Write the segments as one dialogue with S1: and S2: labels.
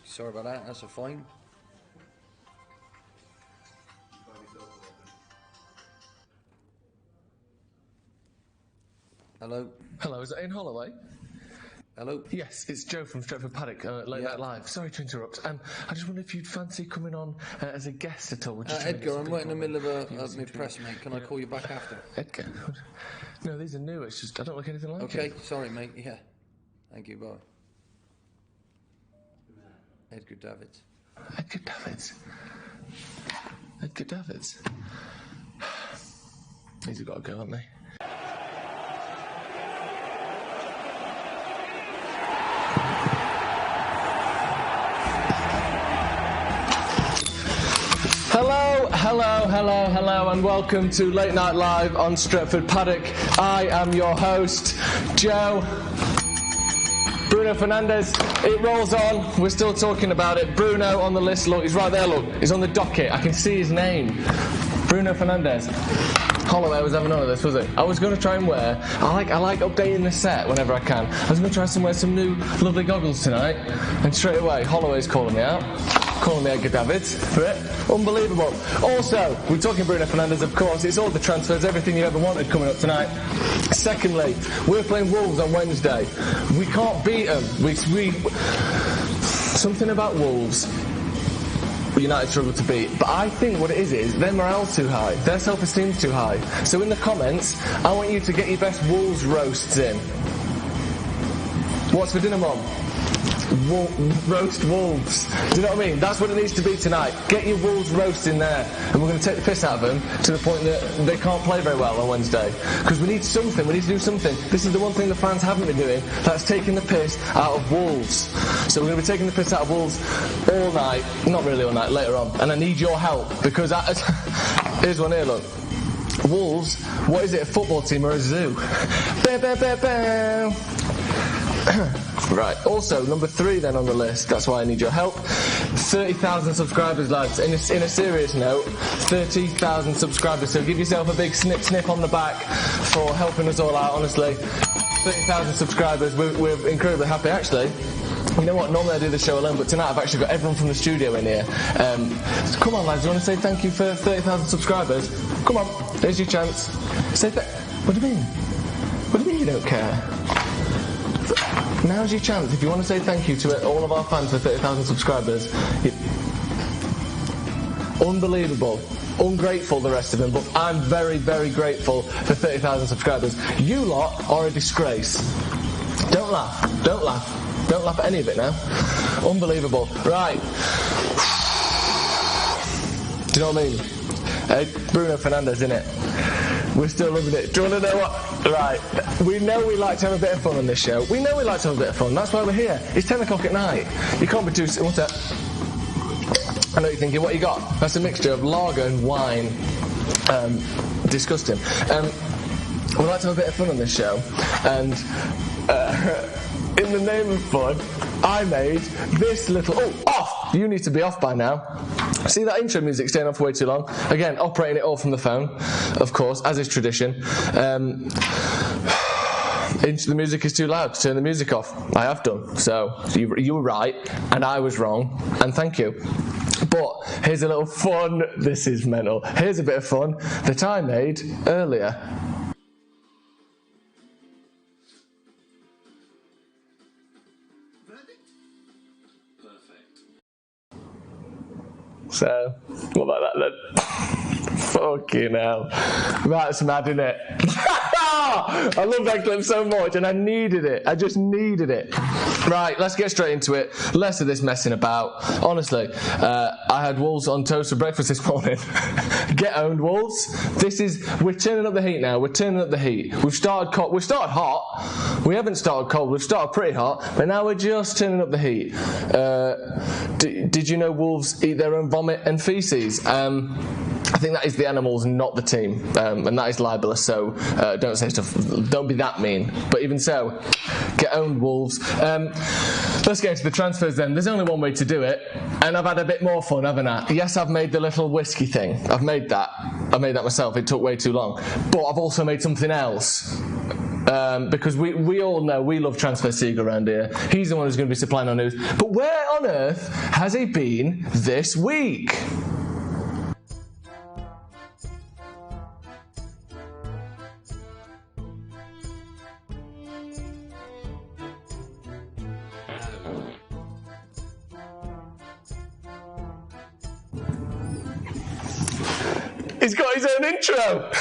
S1: Sorry about that, that's a fine. Hello?
S2: Hello, is that Ian Holloway?
S1: Hello?
S2: Yes, it's Joe from Stretford Paddock, Late Night Live. Sorry to interrupt. I just wonder if you'd fancy coming on as a guest at all.
S1: Edgar, I'm right in the middle of my press, mate. Can I call you back after?
S2: Edgar? No, these are new. It's just, I don't look anything like it.
S1: Okay, sorry, mate. Yeah. Thank you, bye. Edgar Davids.
S2: Edgar Davids? Edgar Davids? These have got to go, haven't they? Hello, and welcome to Late Night Live on Stretford Paddock. I am your host, Joe. Bruno Fernandes, it rolls on. We're still talking about it. Bruno on the list, look, he's right there, look. He's on the docket. I can see his name. Bruno Fernandes. Holloway was having none of this, was it? I was going to try and wear, I like updating the set whenever I can. I was going to try and wear some new lovely goggles tonight, and straight away, Holloway's calling me out. Calling me Edgar Davids for it. Unbelievable. Also, we're talking Bruno Fernandes, of course. It's all the transfers, everything you ever wanted coming up tonight. Secondly, we're playing Wolves on Wednesday. We can't beat them. Something about Wolves United struggle to beat. But I think what it is their morale's too high. Their self-esteem's too high. So in the comments, I want you to get your best Wolves roasts in. What's for dinner, Mum? Roast Wolves. Do you know what I mean? That's what it needs to be tonight. Get your Wolves roast in there, and we're going to take the piss out of them to the point that they can't play very well on Wednesday. Because we need something. We need to do something. This is the one thing the fans haven't been doing. That's taking the piss out of Wolves. So we're going to be taking the piss out of Wolves all night. Not really all night. Later on. And I need your help because here's one here. Look. Wolves. What is it? A football team or a zoo? Bah, bah, bah, bah. Right, also, number 3 then on the list, that's why I need your help. 30,000 subscribers, lads. In a serious note, 30,000 subscribers, so give yourself a big snip on the back for helping us all out, honestly. 30,000 subscribers, we're incredibly happy, actually. You know what, normally I do the show alone, but tonight I've actually got everyone from the studio in here. So come on, lads, you want to say thank you for 30,000 subscribers? Come on, here's your chance. Say what do you mean? What do you mean you don't care? Now's your chance. If you want to say thank you to all of our fans for 30,000 subscribers. Unbelievable. Ungrateful, the rest of them, but I'm very, very grateful for 30,000 subscribers. You lot are a disgrace. Don't laugh. Don't laugh. Don't laugh at any of it now. Unbelievable. Right. Do you know what I mean? Bruno Fernandes, innit? We're still loving it. Do you want to know what? Right. We know we like to have a bit of fun on this show. We know we like to have a bit of fun. That's why we're here. It's 10 o'clock at night. You can't be too... What's that? I know you're thinking, what you got? That's a mixture of lager and wine. Disgusting. We like to have a bit of fun on this show. And in the name of fun, I made this little... Oh, off! You need to be off by now. See that intro music staying off way too long? Again, operating it all from the phone, of course, as is tradition. The music is too loud. Turn the music off. I have done. So you were right, and I was wrong, and thank you. But here's a little fun. This is mental. Here's a bit of fun that I made earlier. So, what about that then? Fucking hell. That's mad, innit? I love that clip so much and I needed it. I just needed it. Right, let's get straight into it. Less of this messing about. Honestly, I had Wolves on toast for breakfast this morning. Get owned, Wolves. We're turning up the heat now. We're turning up the heat. We've started hot. We haven't started cold. We've started pretty hot. But now we're just turning up the heat. Did you know Wolves eat their own vomit and feces? I think that is the animals, not the team, and that is libelous, so don't say stuff, don't be that mean. But even so, get owned, Wolves. Let's get into the transfers then. There's only one way to do it, and I've had a bit more fun, haven't I? Yes, I've made the little whiskey thing. I've made that myself. It took way too long. But I've also made something else. because we all know we love Transfer Sieg around here. He's the one who's going to be supplying our news. But where on earth has he been this week? He's got his own intro.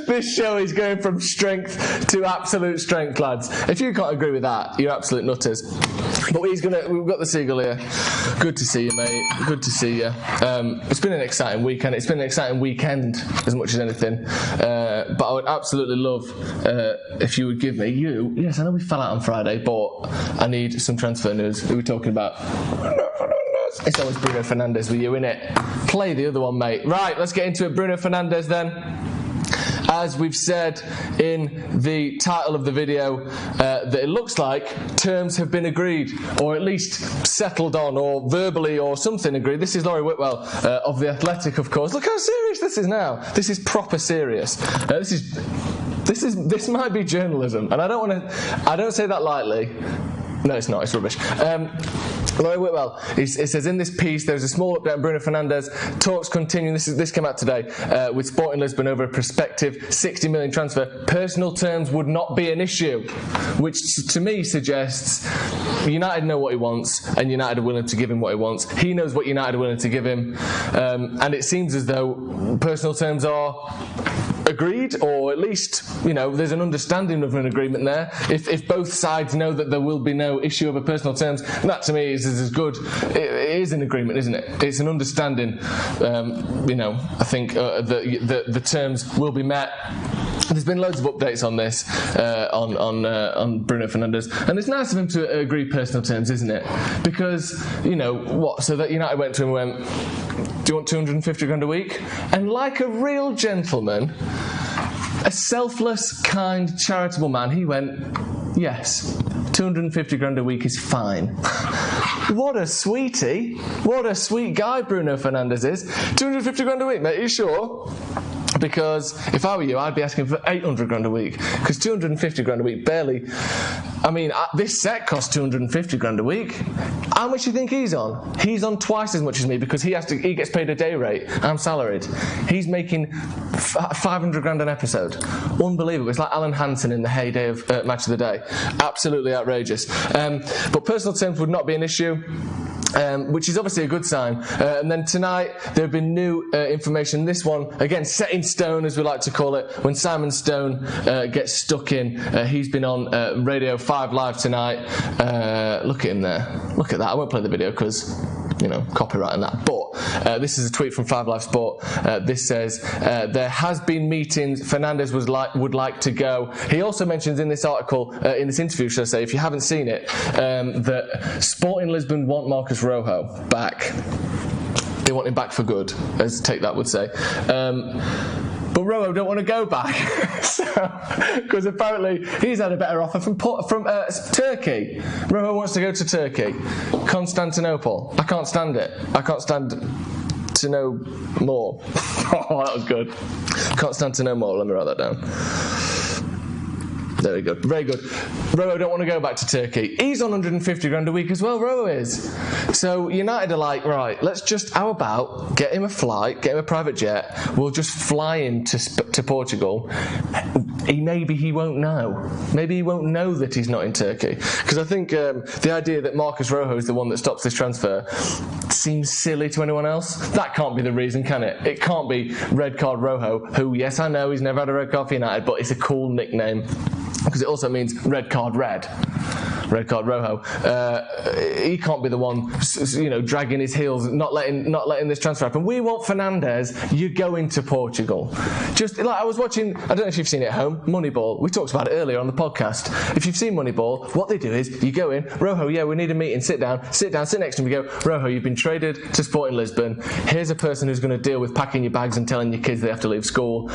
S2: This show is going from strength to absolute strength, lads. If you can't agree with that, you're absolute nutters. But we've got the Seagull here. Good to see you, mate. Good to see you. It's been an exciting weekend. It's been an exciting weekend as much as anything. But I would absolutely love if you would give me Yes, I know we fell out on Friday, but I need some transfer news. Who are we talking about? It's always Bruno Fernandes with you, innit? Play the other one, mate. Right, let's get into it. Bruno Fernandes then. As we've said in the title of the video, that it looks like terms have been agreed, or at least settled on, or verbally, or something agreed. This is Laurie Whitwell of The Athletic, of course. Look how serious this is now. This is proper serious. This might be journalism, and I don't say that lightly. No, it's not. It's rubbish. Laurie Whitwell, it says in this piece, there's a small update on Bruno Fernandes. Talks continue. This came out today with Sporting Lisbon over a prospective 60 million transfer. Personal terms would not be an issue, which to me suggests United know what he wants, and United are willing to give him what he wants. He knows what United are willing to give him, and it seems as though personal terms are agreed, or at least, there's an understanding of an agreement there. If both sides know that there will be no issue over personal terms, that to me is as good. It is an agreement, isn't it? It's an understanding. I think the terms will be met. There's been loads of updates on this, on Bruno Fernandes, and it's nice of him to agree personal terms, isn't it? Because, so that United went to him and went, do you want 250 grand a week? And like a real gentleman, a selfless, kind, charitable man, he went, yes, 250 grand a week is fine. What a sweetie. What a sweet guy Bruno Fernandes is. 250 grand a week, mate, are you sure? Because if I were you, I'd be asking for 800 grand a week. Because 250 grand a week, barely. This set costs 250 grand a week. How much do you think he's on? He's on twice as much as me because he gets paid a day rate. I'm salaried. He's making 500 grand an episode. Unbelievable. It's like Alan Hansen in the heyday of Match of the Day. Absolutely outrageous. But personal terms would not be an issue. Which is obviously a good sign. And then tonight there have been new information. This one, again, set in stone, as we like to call it. When Simon Stone gets stuck in, he's been on Radio 5 Live tonight. Look at him there. Look at that. I won't play the video because, copyright and that. But this is a tweet from 5 Live Sport. This says, there has been meetings. Fernandes would like to go. He also mentions in this article, in this interview, should I say, if you haven't seen it, that Sporting Lisbon want Marcus Rojo back. They want him back for good, as Take That would say. But Rojo don't want to go back, because apparently he's had a better offer from Turkey. Rojo wants to go to Turkey, Constantinople. I can't stand it. I can't stand to know more. Oh, that was good. Can't stand to know more. Let me write that down. There we go. Very good. Rojo don't want to go back to Turkey. He's on 150 grand a week as well, Rojo is. So United are like, right, let's just, how about get him a flight, get him a private jet, we'll just fly him to Portugal. Maybe he won't know. Maybe he won't know that he's not in Turkey. Because I think the idea that Marcus Rojo is the one that stops this transfer seems silly to anyone else. That can't be the reason, can it? It can't be Red Card Rojo, who, yes, I know he's never had a red card for United, but it's a cool nickname. Because it also means Red Card Red. Red Card Rojo. He can't be the one, dragging his heels, not letting this transfer happen. We want Fernandes. You're going to Portugal. Just like I was watching, I don't know if you've seen it at home, Moneyball. We talked about it earlier on the podcast. If you've seen Moneyball, what they do is you go in, Rojo, yeah, we need a meeting. Sit down, sit next to him. You go, Rojo, you've been traded to Sporting Lisbon. Here's a person who's going to deal with packing your bags and telling your kids they have to leave school.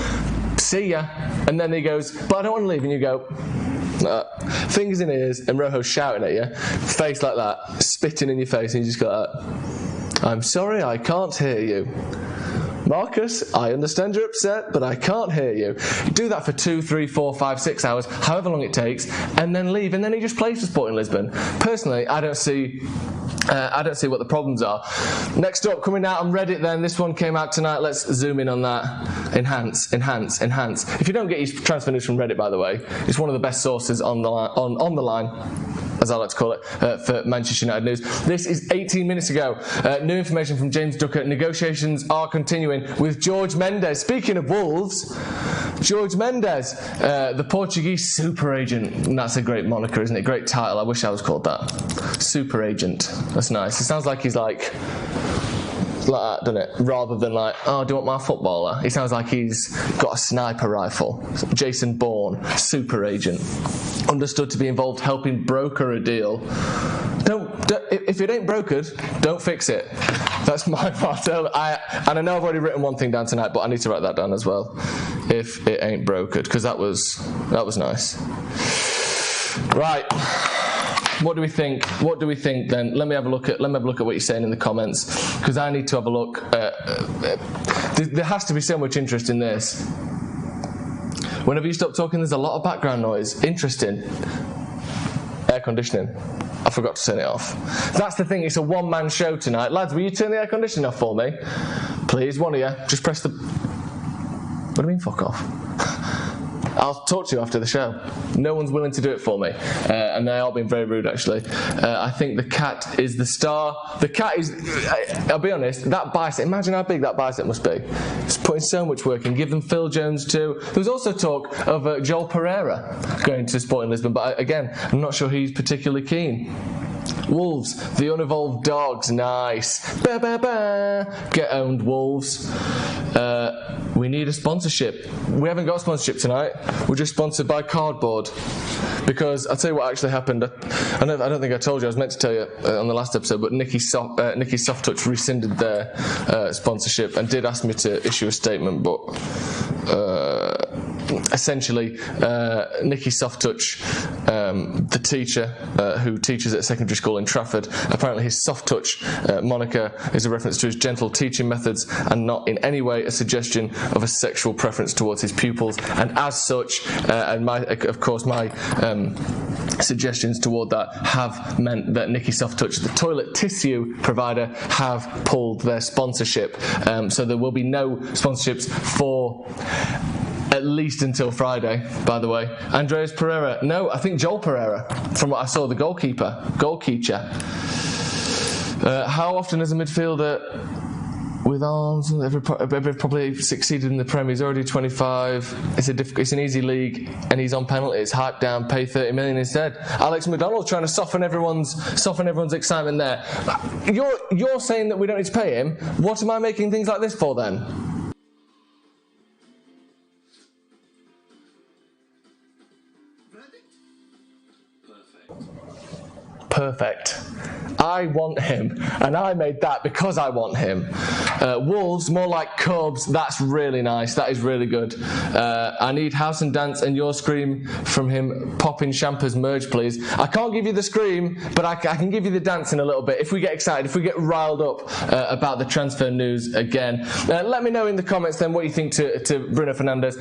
S2: See ya. And then he goes, but I don't want to leave. And you go, fingers in ears, and Rojo shouting at you, face like that, spitting in your face, and you just go, I'm sorry, I can't hear you. Marcus, I understand you're upset, but I can't hear you. Do that for 2, 3, 4, 5, 6 hours, however long it takes, and then leave, and then he just plays for Sporting Lisbon. Personally, I don't see what the problems are. Next up, coming out on Reddit then, this one came out tonight. Let's zoom in on that. Enhance. If you don't get your transfer news from Reddit, by the way, it's one of the best sources on the line, as I like to call it, for Manchester United news. This is 18 minutes ago. New information from James Ducker. Negotiations are continuing with Jorge Mendes. Speaking of Wolves, Jorge Mendes, the Portuguese super agent. And that's a great moniker, isn't it? Great title. I wish I was called that. Super agent. That's nice. It sounds like he's like that, doesn't it? Rather than like, oh, do you want my footballer? He sounds like he's got a sniper rifle. Jason Bourne, super agent. Understood to be involved helping broker a deal. Don't if it ain't brokered, don't fix it. That's my motto. And I know I've already written one thing down tonight, but I need to write that down as well. If it ain't brokered, because that was nice. Right. What do we think? Then? Let me have a look at what you're saying in the comments, because I need to have a look. There has to be so much interest in this. Whenever you stop talking, there's a lot of background noise. Interesting. Air conditioning. I forgot to turn it off. That's the thing, it's a one-man show tonight. Lads, will you turn the air conditioning off for me? Please, one of you. Just press the... What do you mean, fuck off? I'll talk to you after the show. No one's willing to do it for me. And they are being very rude, actually. I think the cat is the star. The cat is... I'll be honest, that bicep... Imagine how big that bicep must be. It's putting so much work in. Give them Phil Jones too. There was also talk of Joel Pereira going to Sporting Lisbon. But again, I'm not sure he's particularly keen. Wolves, the unevolved dogs, nice. Ba, ba, ba. Get owned, Wolves. We need a sponsorship. We haven't got a sponsorship tonight. We're just sponsored by cardboard. Because I'll tell you what actually happened. I don't think I told you. I was meant to tell you on the last episode, but Nicky Soft Touch rescinded their sponsorship and did ask me to issue a statement, but essentially Nicky Soft Touch, the teacher who teaches at a secondary school in Trafford, apparently his Soft Touch moniker is a reference to his gentle teaching methods and not in any way a suggestion of a sexual preference towards his pupils, and as such and my suggestions toward that have meant that Nicky Soft Touch, the toilet tissue provider, have pulled their sponsorship, so there will be no sponsorships for at least until Friday, by the way. Andreas Pereira. No, I think Joel Pereira, from what I saw, the goalkeeper. How often is a midfielder with arms ever probably succeeded in the Premier? He's already 25. It's an easy league, and he's on penalties. Hype down, pay 30 million instead. Alex McDonald trying to soften everyone's excitement there. You're saying that we don't need to pay him. What am I making things like this for then? Perfect. I want him, and I made that because I want him. Wolves, more like Cubs. That's really nice. That is really good. I need House and Dance and Your Scream from him. Popping Champers merge, please. I can't give you the scream, but I can give you the dance in a little bit. If we get excited, if we get riled up about the transfer news again. Let me know in the comments then what you think to Bruno Fernandes.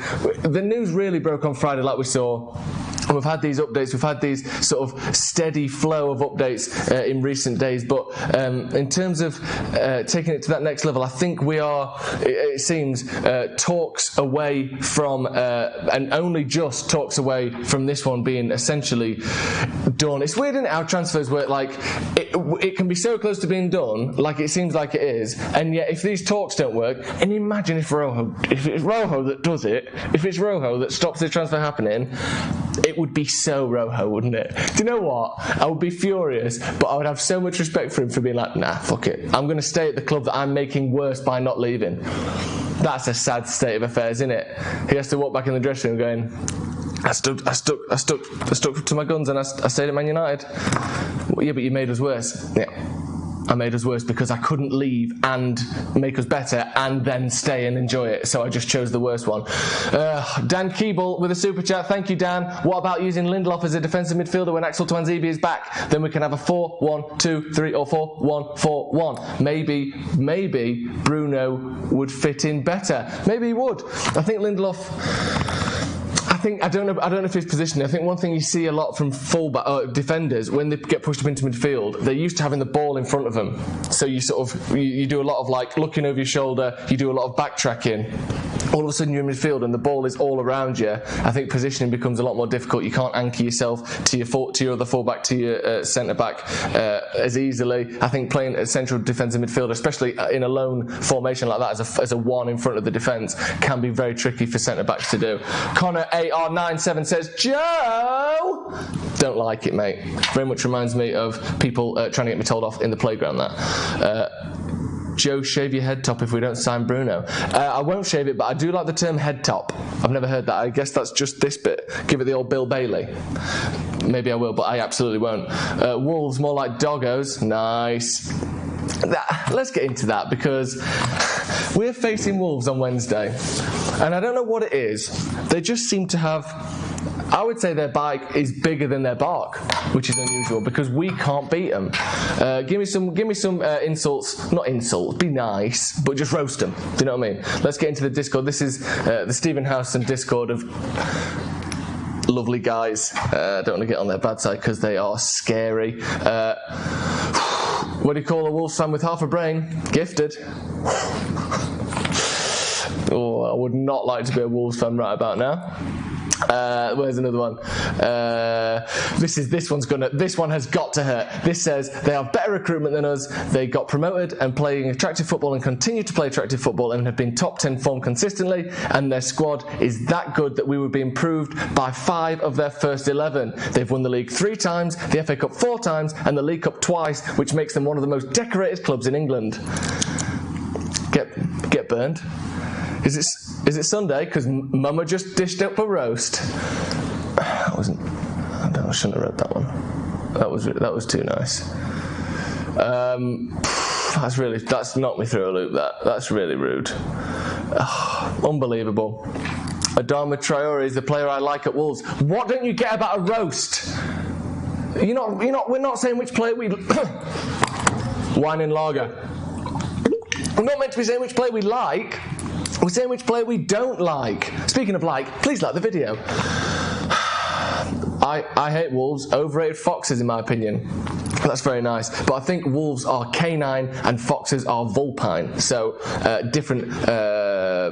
S2: The news really broke on Friday, like we saw. And we've had these updates, we've had these sort of steady flow of updates in recent days, but in terms of taking it to that next level, I think we are, it seems, talks away from, and only just talks away from this one being essentially done. It's weird, isn't it, how transfers work? Like, it can be so close to being done, like it seems like it is, and yet if these talks don't work, and imagine if it's Rojo that does it, if it's Rojo that stops the transfer happening, it would be so Rojo, wouldn't it? Do you know what? I would be furious, but I would have so much respect for him for being like, nah, fuck it. I'm going to stay at the club that I'm making worse by not leaving. That's a sad state of affairs, isn't it? He has to walk back in the dressing room going, I stuck to my guns and I stayed at Man United. Well, yeah, but you made us worse. Yeah. I made us worse because I couldn't leave and make us better and then stay and enjoy it. So I just chose the worst one. Dan Keeble with a super chat. Thank you, Dan. What about using Lindelof as a defensive midfielder when Axel Tuanzebe is back? Then we can have a 4-1-2-3 or 4-1-4-1. Maybe Bruno would fit in better. Maybe he would. I think Lindelof... I don't know if his positioning. I think one thing you see a lot from defenders when they get pushed up into midfield, they're used to having the ball in front of them. So you you do a lot of like looking over your shoulder. You do a lot of backtracking. All of a sudden you're in midfield and the ball is all around you. I think positioning becomes a lot more difficult. You can't anchor yourself to your other fullback, to your centre back as easily. I think playing a central defensive midfielder, especially in a lone formation like that, as a one in front of the defence, can be very tricky for centre backs to do. Connor AR97 says, Joe! Don't like it, mate. Very much reminds me of people trying to get me told off in the playground. Joe, shave your head top if we don't sign Bruno. I won't shave it, but I do like the term head top. I've never heard that. I guess that's just this bit. Give it the old Bill Bailey. Maybe I will, but I absolutely won't. Wolves, more like doggos. Nice. Let's get into that because we're facing Wolves on Wednesday. And I don't know what it is. They just seem to have... I would say their bike is bigger than their bark, which is unusual because we can't beat them. Give me some insults, not insults, be nice, but just roast them. Do you know what I mean? Let's get into the Discord. This is the Stephen Howson Discord of lovely guys. I don't want to get on their bad side because they are scary. What do you call a Wolves fan with half a brain? Gifted. Oh, I would not like to be a Wolves fan right about now. Where's another one? This one has got to hurt. This says they have better recruitment than us. They got promoted and playing attractive football and continue to play attractive football and have been top 10 form consistently, and their squad is that good that we would be improved by 5 of their first 11. They've won the league 3 times, the FA Cup 4 times and the League Cup twice, which makes them one of the most decorated clubs in England. Get burned. Is it Sunday? Because Mama just dished up a roast. I shouldn't have read that one. That was too nice. That's knocked me through a loop. That's really rude. Unbelievable. Adama Traore is the player I like at Wolves. What don't you get about a roast? We're not saying which player we wine and lager. We're not meant to be saying which player we like. We're saying which player we don't like. Speaking of like, please like the video. I hate Wolves. Overrated foxes, in my opinion. That's very nice. But I think Wolves are canine and foxes are vulpine. So different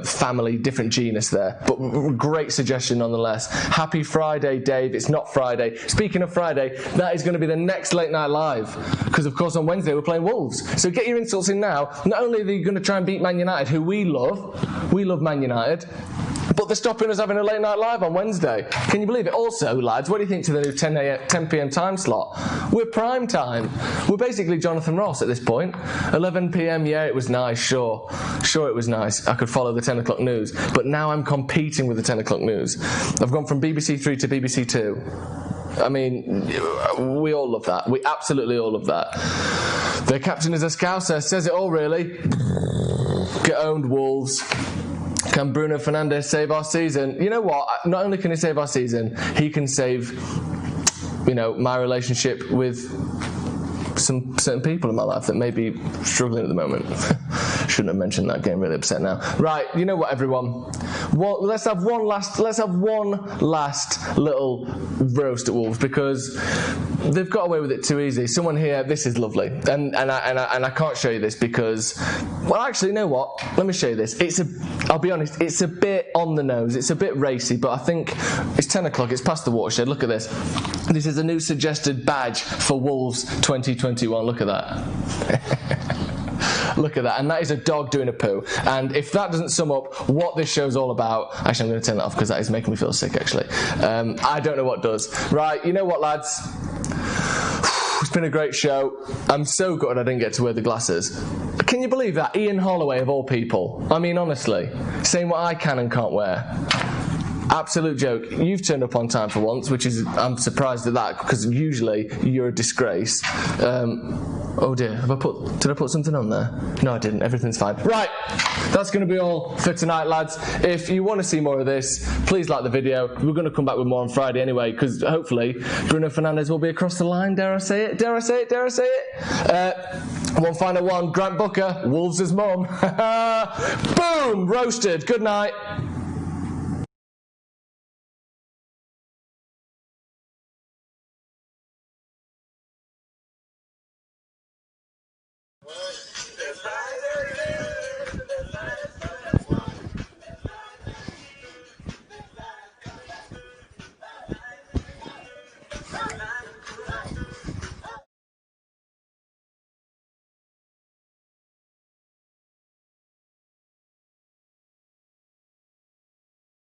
S2: family, different genus there. But great suggestion nonetheless. Happy Friday, Dave. It's not Friday. Speaking of Friday, that is going to be the next Late Night Live. Because, of course, on Wednesday we're playing Wolves. So get your insults in now. Not only are they going to try and beat Man United, who we love Man United, but they're stopping us having a Late Night Live on Wednesday. Can you believe it? Also, lads, what do you think to the new 10 p.m. time slot? We're prime time. We're basically Jonathan Ross at this point. 11 p.m, yeah, it was nice, sure it was nice. I could follow the 10 o'clock news. But now I'm competing with the 10 o'clock news. I've gone from BBC 3 to BBC 2. I mean, we all love that. We absolutely all love that. Their captain is a Scouser. Says it all, really. Get owned, Wolves. Can Bruno Fernandes save our season? You know what? Not only can he save our season, he can save, my relationship with some certain people in my life that may be struggling at the moment. Shouldn't have mentioned that. Getting really upset now. Right, you know what, everyone? Let's have one last little roast at Wolves because they've got away with it too easy. Someone here, this is lovely, and I can't show you this because, well, actually, you know what? Let me show you this. I'll be honest, it's a bit on the nose. It's a bit racy, but I think it's 10 o'clock. It's past the watershed. Look at this. This is a new suggested badge for Wolves 2021. Look at that. Look at that. And that is a dog doing a poo. And if that doesn't sum up what this show's all about, actually, I'm going to turn that off because that is making me feel sick, actually. I don't know what does. Right, you know what, lads? It's been a great show. I'm so gutted I didn't get to wear the glasses. Can you believe that? Ian Holloway, of all people. I mean, honestly, saying what I can and can't wear. Absolute joke. You've turned up on time for once, which is, I'm surprised at that, because usually you're a disgrace. Oh dear, did I put something on there? No, I didn't. Everything's fine. Right, that's going to be all for tonight, lads. If you want to see more of this, please like the video. We're going to come back with more on Friday anyway, because hopefully Bruno Fernandes will be across the line. Dare I say it? Dare I say it? Dare I say it? One final one. Grant Booker, Wolves' mum. Boom! Roasted. Good night.